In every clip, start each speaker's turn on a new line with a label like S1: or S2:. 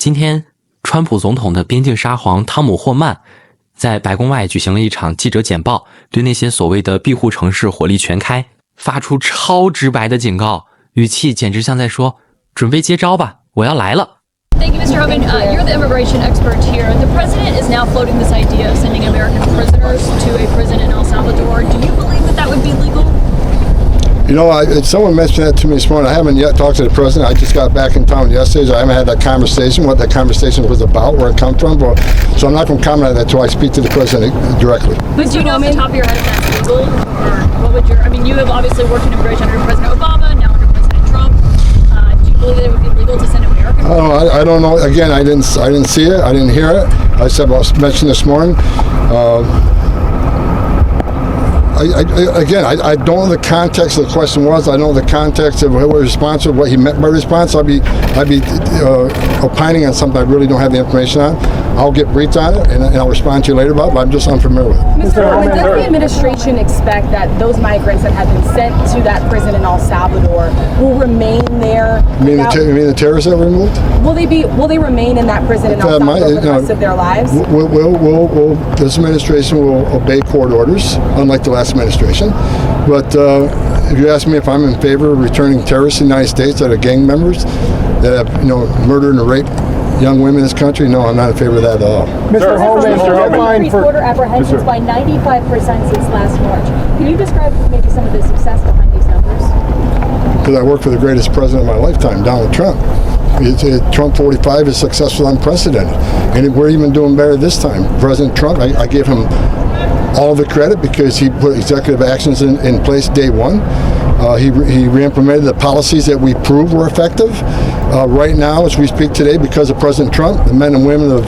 S1: 今天，川普总统的边境沙皇汤姆·霍曼在白宫外举行了一场记者简报，对那些所谓的庇护城市火力全开，发出超直白的警告，语气简直像在说：“准备接招吧，我要来了。”
S2: Thank you, Mr. Homan. You're the immigration expert here. The president is now floating this idea of sending American prisoners to a prison in El Salvador. Do you believe that would be legal?
S3: You know, someone mentioned that to me this morning. I haven't yet talked to the president. I just got back in town yesterday, so I haven't had that conversation, what that conversation was about, where it come from. So I'm not going to comment on that until I speak to the president directly.
S2: But do you know off the top of your head if that's legal? Or what would your... I mean, you have obviously worked in immigration under President Obama, now under President Trump. Do you believe that it would be legal to send American prisoners?
S3: I don't know. Again, I didn't see it. I didn't hear it. I mentioned this morning. I don't know the context of the question was. I know the context of what was responsive, what he meant by response. I'd be opining on something I really don't have the information on. I'll get briefed on it and I'll respond to you later about it, but I'm just unfamiliar with it.
S4: Mr. Homan, does the administration expect that those migrants that have been sent to that prison in El Salvador will remain there?
S3: You mean the terrorists that were removed?
S4: Will they remain in that prison in El Salvador for the rest of their lives?
S3: This administration will obey court orders, unlike the last administration. But if you ask me if I'm in favor of returning terrorists in the United States that are gang members that have, murdered and raped young women in this country, no, I'm not in favor of that at all.
S5: Mr. Homan,
S6: increased border apprehensions by 95% since last March. Can you describe maybe some of the success behind these numbers?
S3: Because I worked for the greatest president of my lifetime, Donald Trump. Trump 45 is successful, unprecedented. And we're even doing better this time. President Trump, I give him all the credit because he put executive actions in place day one. He re-implemented the policies that we proved were effective. Right now, as we speak today, because of President Trump, the men and women of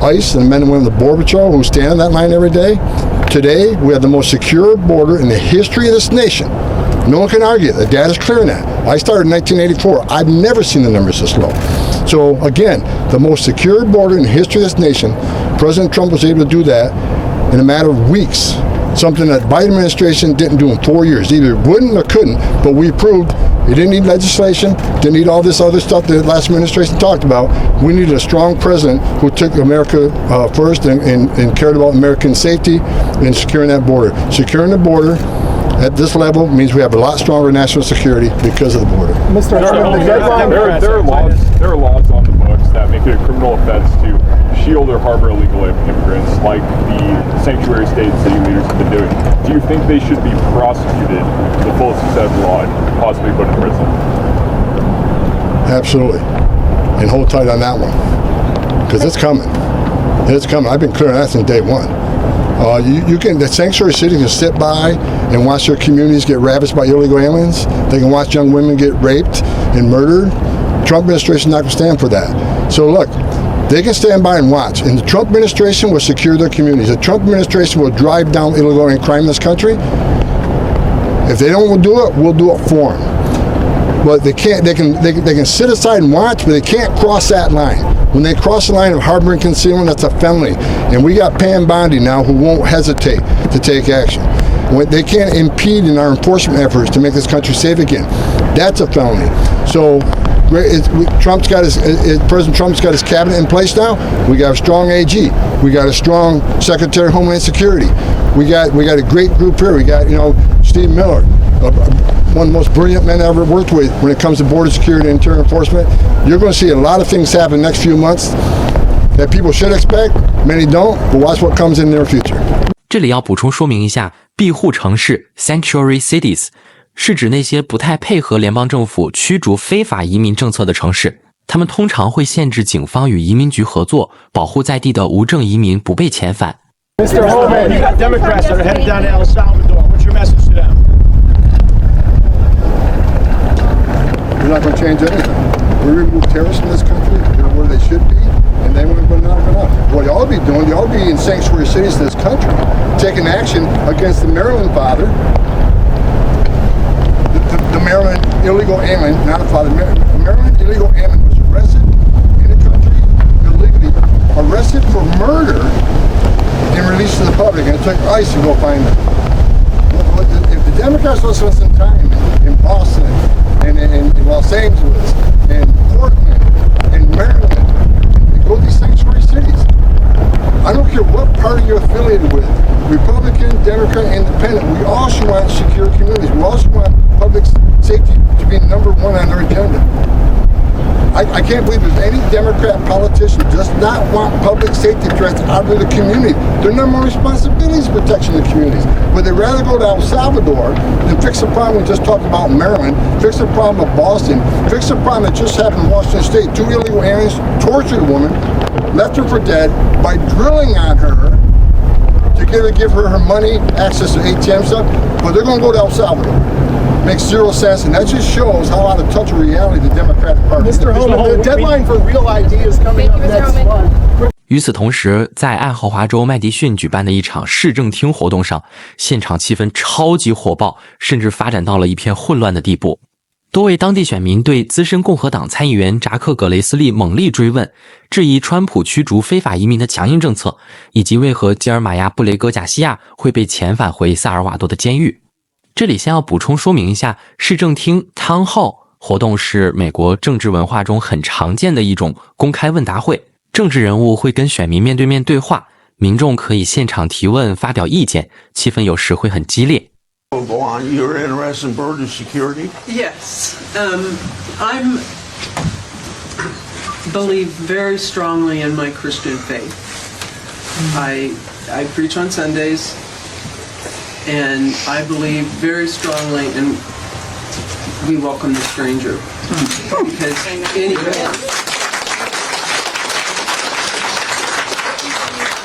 S3: ICE and the men and women of the Border Patrol who stand on that line every day, today we have the most secure border in the history of this nation. No one can argue. The data is clear on that. I started in 1984. I've never seen the numbers this low. So again, the most secure border in the history of this nation, President Trump was able to do that in a matter of weeks. Something that the Biden administration didn't do in 4 years. Either wouldn't or couldn't, but we proved it didn't need legislation, didn't need all this other stuff that the last administration talked about. We needed a strong president who took America first and cared about American safety and securing that border. Securing the border at this level means we have a lot stronger national security because of the border.
S5: Mr. Homan,
S7: there are laws on the books that make it a criminal offense to shield or harbor illegal immigrants, like the sanctuary state city leaders have been doing. Do you think they should be prosecuted to the fullest extent of the law and possibly put in prison?
S3: Absolutely. And hold tight on that one. Because it's coming. It's coming. I've been clear on that since day one. The sanctuary cities can sit by and watch their communities get ravaged by illegal aliens. They can watch young women get raped and murdered. Trump administration is not going to stand for that. So look, they can stand by and watch. And the Trump administration will secure their communities. The Trump administration will drive down illegal alien crime in this country. If they don't do it, we'll do it for them. But they can't. They can sit aside and watch, but they can't cross that line. When they cross the line of harboring concealment, that's a felony. And we got Pam Bondi now who won't hesitate to take action. They can't impede in our enforcement efforts to make this country safe again. That's a felony. So President Trump's got his cabinet in place now. We got a strong AG. We got a strong Secretary of Homeland Security. We got a great group here. We got Steve Miller, one of the most brilliant men I ever worked with when it comes to border security and interior enforcement. You're going to see a lot of things happen in the next few months that people should expect. Many don't, but watch what comes in their future.
S1: 这里要补充说明一下，庇护城市 （sanctuary cities） 是指那些不太配合联邦政府驱逐非法移民政策的城市。他们通常会限制警方与移民局合作，保护在地的无证移民不被遣返。
S5: Mr. Homan, you got Democrats that are headed down to El Salvador. What's your message to them?
S3: We're not going to change anything. We remove terrorists from this country. They're where they should be, and then we're not going to. What y'all be doing, y'all be in sanctuary cities in this country, taking action against the Maryland father, the Maryland illegal alien, not a father. The Maryland illegal alien was arrested in the country illegally, arrested for murder, and released to the public, and it took ICE to go find them. If the Democrats will spend some time in Boston, and in Los Angeles, and Portland, and Maryland, independent. We also want secure communities. We also want public safety to be number one on their agenda. I can't believe there's any Democrat politician does not want public safety threats out of the community. Their number one responsibility is protection of the communities. But they'd rather go to El Salvador than fix the problem we just talked about in Maryland, fix the problem of Boston, fix the problem that just happened in Washington State. 2 illegal aliens tortured a woman, left her for dead by drilling on her to give her money, access to ATM stuff. But they're going to go to El Salvador. Makes zero sense, and that just shows how out of touch of reality the Democratic Party is.
S5: Mr. Homan, the deadline for real ID is coming up next month.
S1: 与此同时，在爱荷华州麦迪逊举办的一场市政厅活动上，现场气氛超级火爆，甚至发展到了一片混乱的地步。多位当地选民对资深共和党参议员扎克·葛雷斯利猛力追问，质疑川普驱逐非法移民的强硬政策，以及为何吉尔玛亚·布雷格·贾西亚会被遣返回萨尔瓦多的监狱。这里先要补充说明一下，市政厅 Town Hall 活动是美国政治文化中很常见的一种公开问答会，政治人物会跟选民面对面对话，民众可以现场提问发表意见，气氛有时会很激烈。
S8: Go on. You're interested in border security?
S9: Yes. I'm believe very strongly in my Christian faith. I preach on Sundays, and I believe very strongly in we welcome the stranger. Because anyway,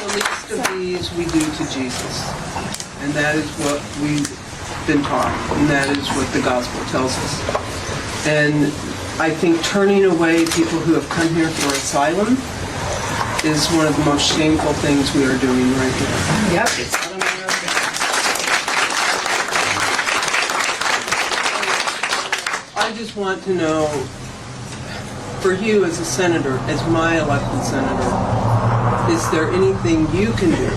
S9: the least of these we do to Jesus. And that is what we've been taught, and that is what the gospel tells us. And I think turning away people who have come here for asylum is one of the most shameful things we are doing right now. Yep, it's un-American. I just want to know, for you as a senator, as my elected senator, is there anything you can do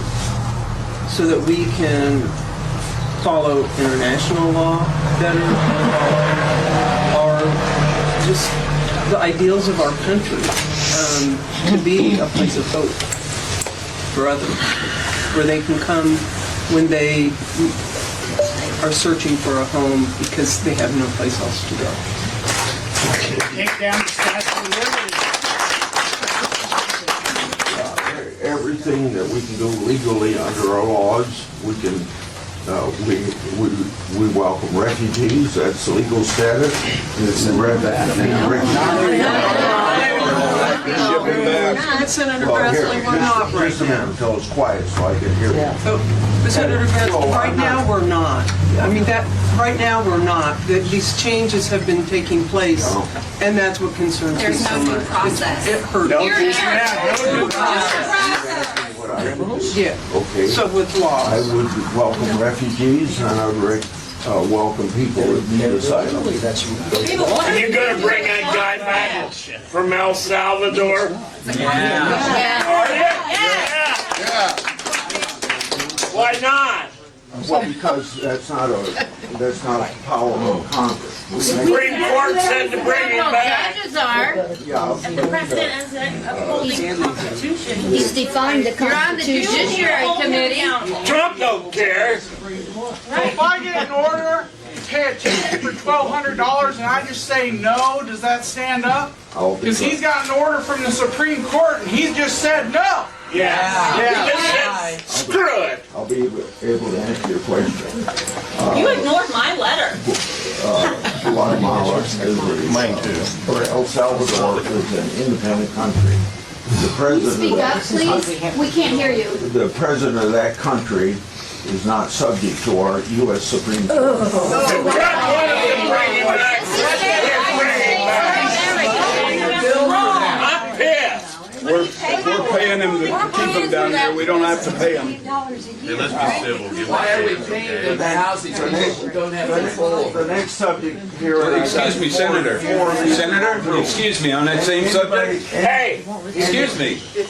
S9: so that we can follow international law better, or just the ideals of our country, to be a place of hope for others, where they can come when they are searching for a home because they have no place else to go.
S5: Take down the Statue of Liberty.
S8: Everything that we can do legally under our laws, we can. We welcome refugees. That's legal status.
S9: Senator Grassley, we're not right
S8: Just a minute
S9: now.
S8: until it's quiet so I can hear you.
S9: So, Senator Grassley, right now we're not. I mean, that right now we're not. These changes have been taking place, and that's what concerns me so much.
S2: There's no due process.
S9: It hurts.
S5: No due process.
S9: Yeah.
S8: Okay.
S9: So with
S8: I
S9: laws.
S8: would welcome refugees, and I would welcome people that need asylum.
S5: Are you going to bring that guy back from El Salvador?
S2: Yeah.
S5: Are you? Yeah. Why not?
S8: Well, because that's not a power of Congress.
S5: Supreme Court said to bring him back.
S2: Judges are.
S8: Yeah.
S2: If the president is upholding the Constitution.
S6: He's defined the
S2: You're on the Judiciary Committee.
S5: Trump don't care.
S10: If I get an order to pay a ticket for $1,200 and I just say no, does that stand up? Because he's got an order from the Supreme Court and he's just said no.
S5: Yeah. He just said, screw it.
S8: I'll be able to answer your question.
S2: You ignored my letter.
S8: Guatemala is El Salvador is an independent country. The president.
S6: Speak up, please. We can't hear you.
S8: The president of that country is not subject to our U.S. Supreme Court.
S5: Trump wanted to bring him back. I'm pissed.
S10: We're paying him to keep him down there. We don't have to pay him.
S11: Why are we paying them for housing people who don't have control?
S8: The next subject here.
S11: Excuse me, Senator. Senator, excuse me, on that same subject.
S5: Hey,
S11: Excuse me.